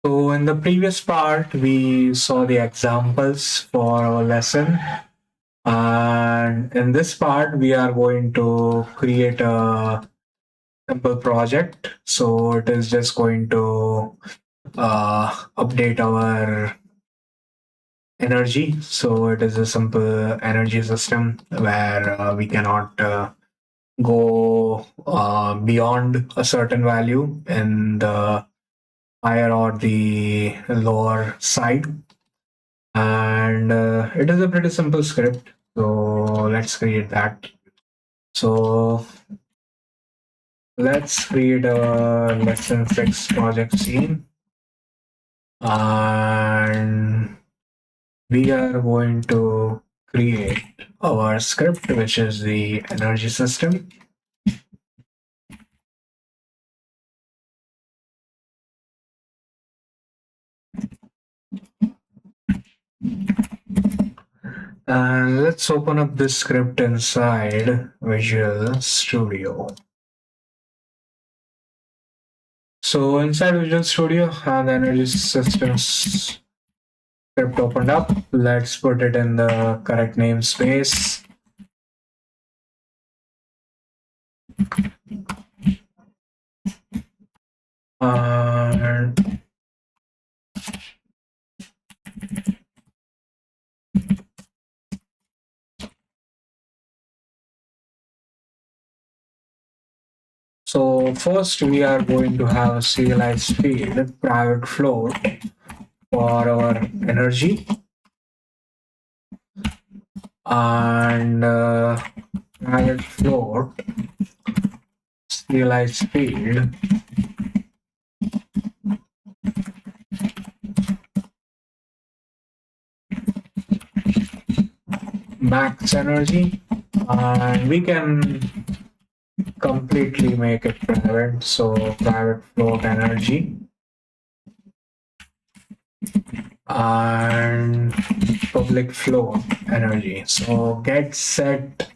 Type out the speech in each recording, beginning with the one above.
So in the previous part, we saw the examples for our lesson. And in this part, we are going to create a simple project. So it is just going to update our energy. So it is a simple energy system where we cannot go beyond a certain value in the higher or the lower side. And it is a pretty simple script. So let's create that. So let's create a lesson 6 project scene, and we are going to create our script, which is the energy system. And let's open up this script inside Visual Studio. So inside Visual Studio, the energy systems script opened up. Let's put it in the correct namespace. And so first we are going to have a serialized field private float for our energy, and private float serialized field max energy, and we can completely make it private. So private float energy and public float energy. So get set,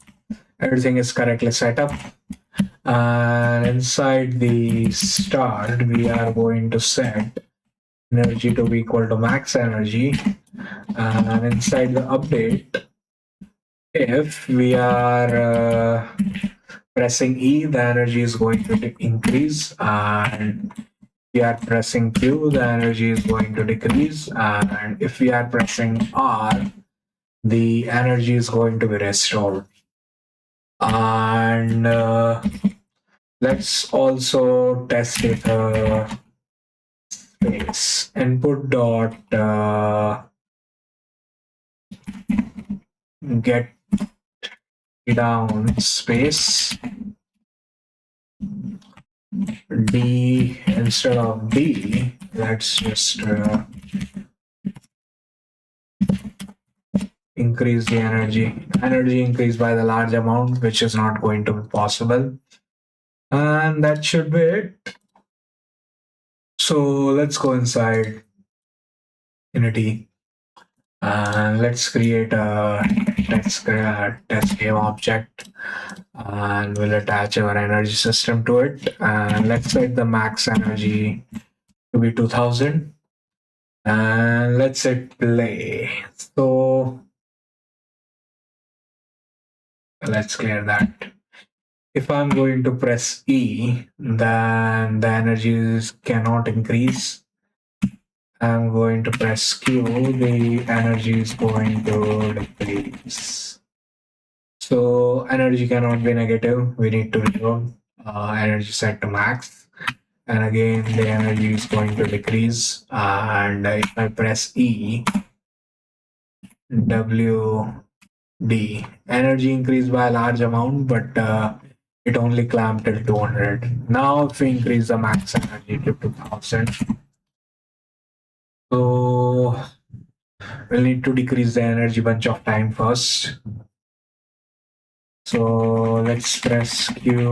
everything is correctly set up. And inside the start, we are going to set energy to be equal to max energy. And inside the update, if we are pressing E, the energy is going to increase, and if we are pressing Q, the energy is going to decrease, and if we are pressing R, the energy is going to be restored. And let's also test it space input dot get down space D instead of D. Let's just increase the energy increased by the large amount, which is not going to be possible. And that should be it. So let's go inside Unity and let's create a test game object, and we'll attach our energy system to it, and let's set the max energy to be 2000, and let's hit play. So let's clear that. If I'm going to press E, then the energies cannot increase. I'm going to press Q, the energy is going to decrease. So energy cannot be negative. We need to reload. Energy set to max. And again, the energy is going to decrease. And if I press E, W, D, energy increased by a large amount, but it only clamped till 200. Now, if we increase the max energy to 2000, so we'll need to decrease the energy bunch of time first. So let's press Q.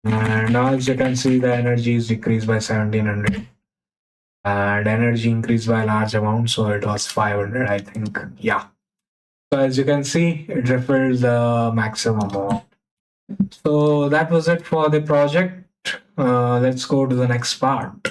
And now as you can see, the energy is decreased by 1700. And energy increased by a large amount, so it was 500, I think. Yeah. So as you can see, it refilled the maximum amount. So that was it for the project. Let's go to the next part.